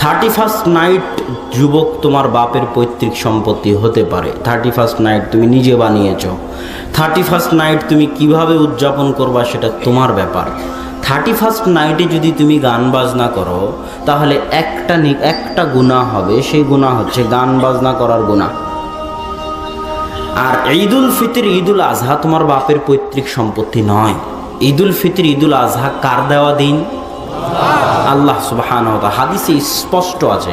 31st night যুবক তোমার বাপের পৈতৃক সম্পত্তি হতে পারে। 31st নাইট তুমি নিজে বানিয়েছ। 31st নাইট তুমি কিভাবে উদযাপন করবা সেটা তোমার ব্যাপার। 31st নাইটে যদি তুমি গান বাজনা করো তাহলে একটা গুনাহ হবে, সেই গুনাহ হচ্ছে গান বাজনা করার গুনাহ। আর ঈদুল ফিতর ঈদুল আজহা তোমার বাপের পৈতৃক সম্পত্তি নয়। ঈদুল ফিতর ঈদুল আজহা কার দেওয়া দিন? আল্লাহ সুবহানাহু ওয়া তাআলা হাদিসে স্পষ্ট আছে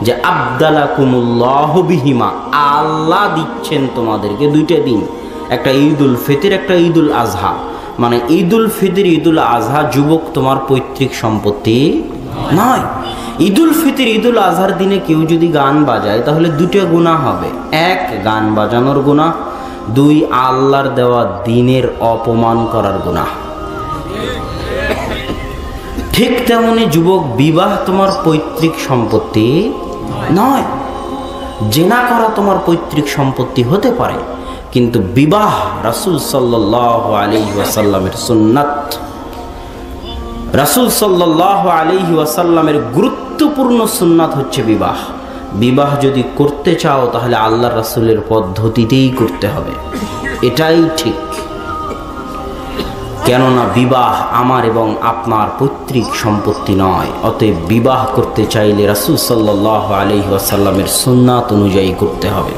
যে আবদালাকুমুল্লাহু বিহিমা, আল্লাহ দিচ্ছেন তোমাদেরকে দুইটা দিন, একটা ঈদুল ফিতর একটা ঈদুল আজহা। মানে ঈদুল ফিতর ঈদুল আজহা যুবক তোমার পৈতৃক সম্পত্তি নয়। ঈদুল ফিতর ঈদুল আজহার দিনে কেউ যদি গান বাজায় তাহলে দুটো গুনাহ হবে, এক গান বাজানোর গুনাহ, দুই আল্লাহর দেওয়া দিনের অপমান করার গুনাহ। ঠিক তেমনি যুবক বিবাহ তোমার পৈতৃক সম্পত্তি নয়। জেনা করা তোমার পৈতৃক সম্পত্তি হতে পারে, কিন্তু বিবাহ রাসূল সাল্লাল্লাহু আলাইহি ওয়াসাল্লামের সুন্নাত, রাসূল সাল্লাল্লাহু আলাইহি ওয়াসাল্লামের গুরুত্বপূর্ণ সুন্নাত হচ্ছে বিবাহ। বিবাহ যদি করতে চাও তাহলে আল্লাহর রাসূলের পদ্ধতিতেই করতে হবে, এটাই ঠিক। কেননা বিবাহ আমার এবং আপনার পৈতৃক সম্পত্তি নয়। অতএব বিবাহ করতে চাইলে রাসূল সাল্লাল্লাহু আলাইহি ওয়াসাল্লামের সুন্নাত অনুযায়ী করতে হবে।